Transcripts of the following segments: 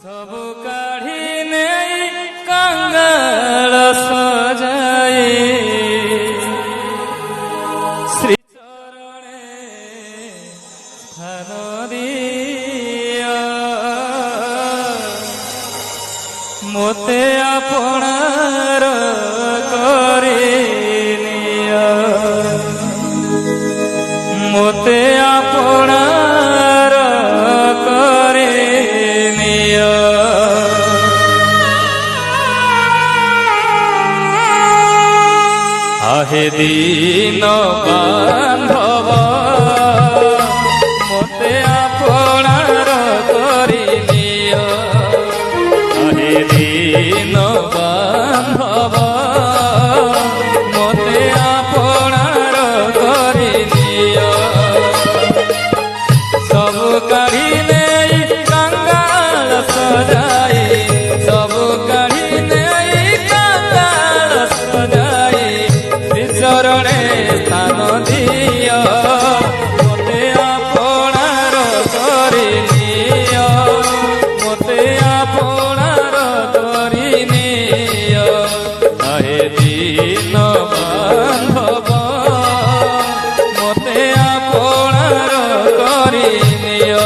सबु काढ़ी नहीं कंगाल सजाए श्री चरणे स्थान दिया मोते आपणार करे निया मोते आपणार करे निया आहे दीन बांधव मोते आपणार करे निया आहे दीन बांधव मोते आपणार करे निया सब काढ़ी नहीं कंगाल सजाए सब काढ़ी नहीं कंगाल सजाए श्री चरणे स्थान दिया मोते आपणार करे निया मोते आपणार करे निया आहे दीन बांधव मोते आपणार करे निया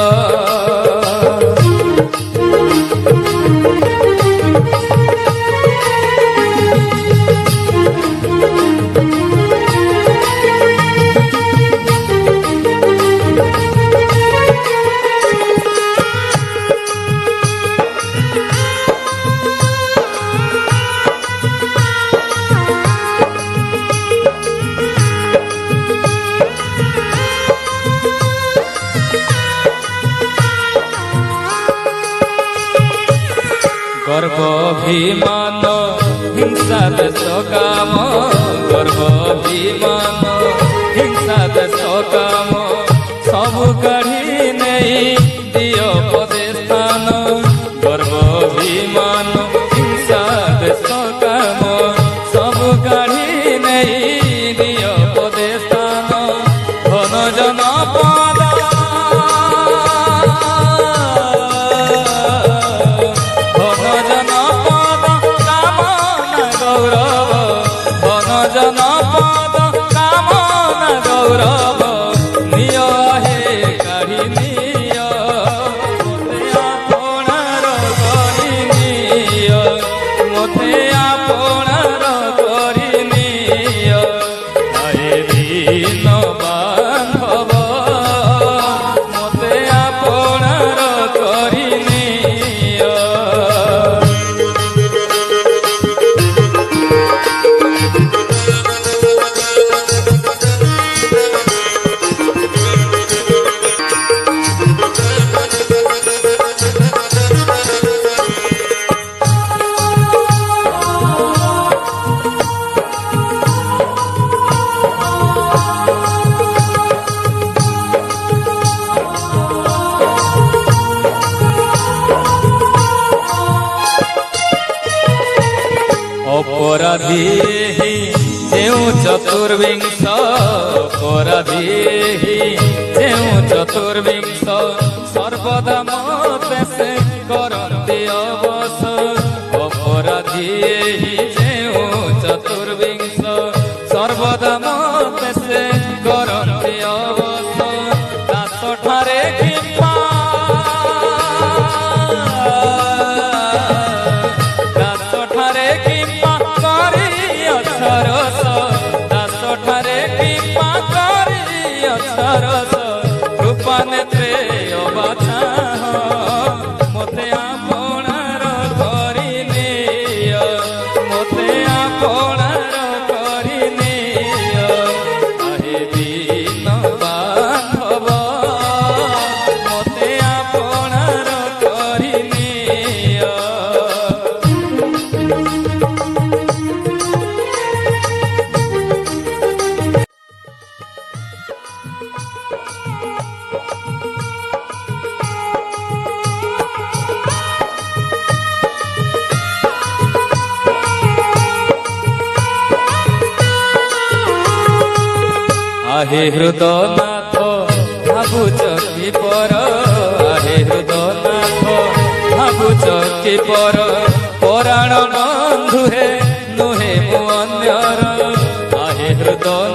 गर्व अभिमान हिंसा देश काम गर्व अभिमान हिंसा देश काम सब काढ़ी नहीं दियो पदे स्थान गर्व अभिमान हिंसा देश काम सब काढ़ी नहीं दियो पदे स्थान धन जन पद जनपद कामना गौरव निय हे काढ़ी निय मोते आपणार करी निय मोते आपणार करी निय आहे दीन बांधव मोते आपणार करी निय अपराधी जेउ चतुर्विंश अपराधी जेउ चतुर्विंश सर्वदा मते से करते अवस अपराधी जेउ चतुर्विंश सर्वदा मते से करते अवस दास ठारे किंबा दास ठारे किंबा सरस दास ठारे कृपा करी सरस कृपा नेत्रे अबाछा मोते आपणार करी निय मोते आपणार करी निय आहे दीन बांधव मोते आपणार करी निय आहे हृदयनाथ भावुच कि पर आहे हृदयनाथ भावुच କି ପର ପରାଣ ବନ୍ଧୁ ହେ ନୁହେଁ ମୁଁ ଅନ୍ୟର ଆହେ ହୃଦୟ